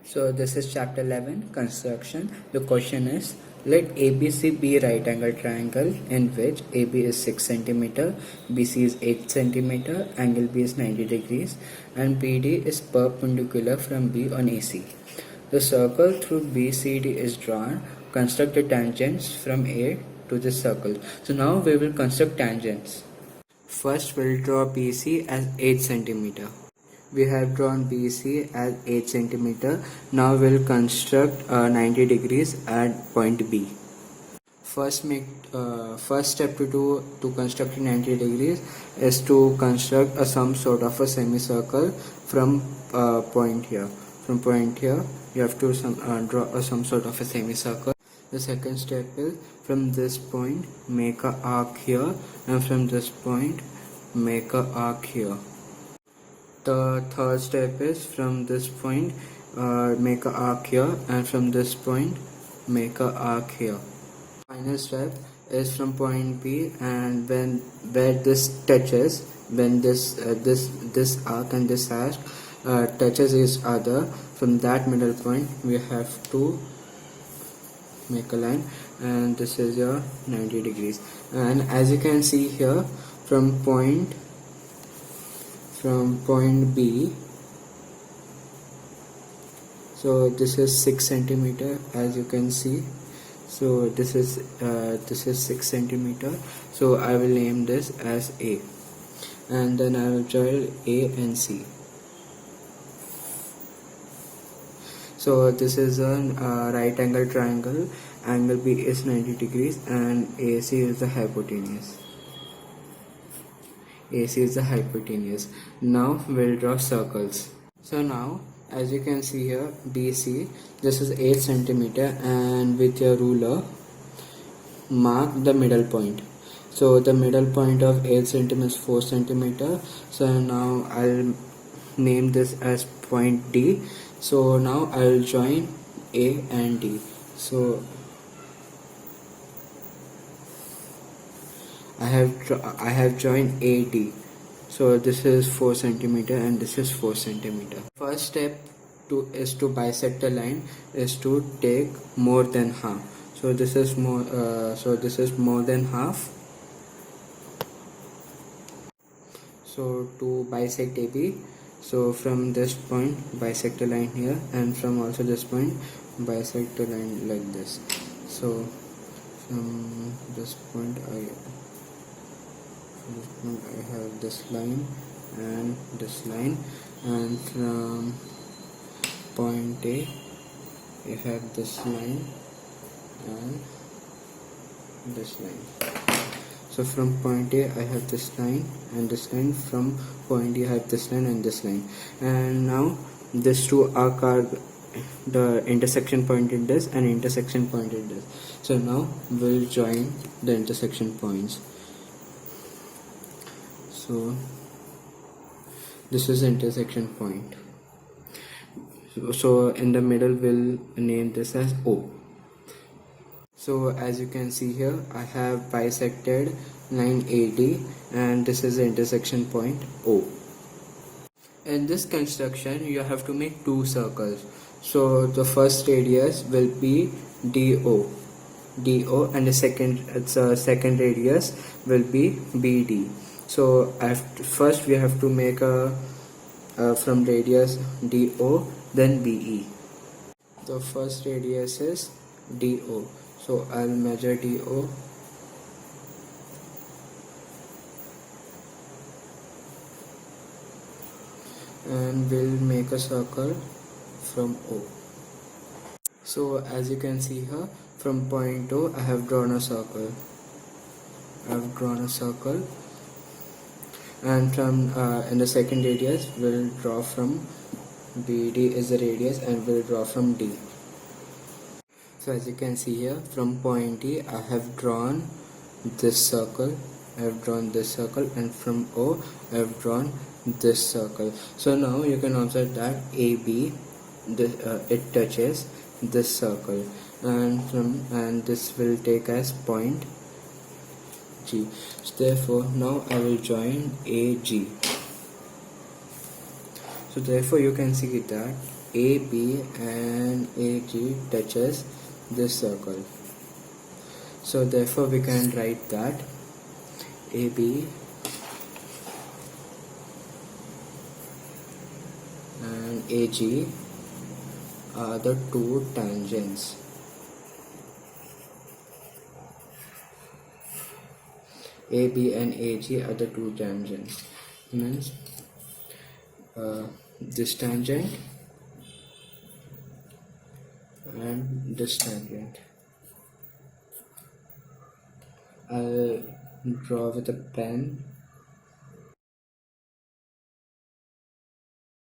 So this is chapter 11, construction. The question is, let ABC be right angle triangle in which AB is 6 centimeter, BC is 8 centimeter, angle B is 90 degrees, and BD is perpendicular from B on AC. The circle through BCD is drawn. Construct the tangents from A to this circle. So now we will construct tangents. First we'll draw BC as 8 centimeter. We have drawn BC as 8 centimeter. Now we'll construct 90 degrees at point B. First step to do to construct 90 degrees is to construct some sort of a semicircle from point here. From point here, you have to draw some sort of a semicircle. The second step is from this point make a arc here, and from this point make a arc here. The third step is from this point make a arc here, and from this point make a arc here. Final step is from point B, and where this touches, when this arc and this arc touches each other, from that middle point we have to make a line, and this is your 90 degrees. And as you can see here, from point B, so this is 6 centimeter, as you can see. So this is 6 centimeter. So I will name this as A, and then I will join A and C. So this is a right angle triangle. Angle B is 90 degrees, and AC is the hypotenuse. AC is the hypotenuse. Now we'll draw circles. So now, as you can see here, BC, this is 8 centimeter, and with your ruler mark the middle point. So the middle point of 8 centimeter is 4 centimeter. So now I'll name this as point D. So now I'll join A and D. So I have joined AD. So this is 4 centimeter and this is 4 centimeter. First step is to bisect the line is to take more than half. So this is more than half. So to bisect AB, so from this point bisect the line here, and from also this point bisect the line like this. So from this point I have this line and this line, and from point A I have this line and this line. So from point A I have this line and this line, from point E I have this line and this line, and now these two arc are the intersection point in this and intersection point in this. So now we'll join the intersection points. So this is the intersection point. So in the middle we'll name this as O. So as you can see here, I have bisected line AD, and this is the intersection point O. In this construction you have to make two circles. So the first radius will be DO, and the second radius will be BD. So first we have to make a from radius DO, then BE. The first radius is DO. So I'll measure DO. And we'll make a circle from O. So as you can see here, from point O I have drawn a circle. And from in the second radius we'll draw from BD is the radius, and we'll draw from D. So as you can see here, from point E I have drawn this circle, and from O I have drawn this circle. So now you can observe that AB, it touches this circle, and this will take as point G. So therefore now I will join AG. So therefore you can see that AB and AG touches this circle. So therefore we can write that AB and AG are the two tangents. AB and AG are the two tangents. Means this tangent and this tangent. I'll draw with a pen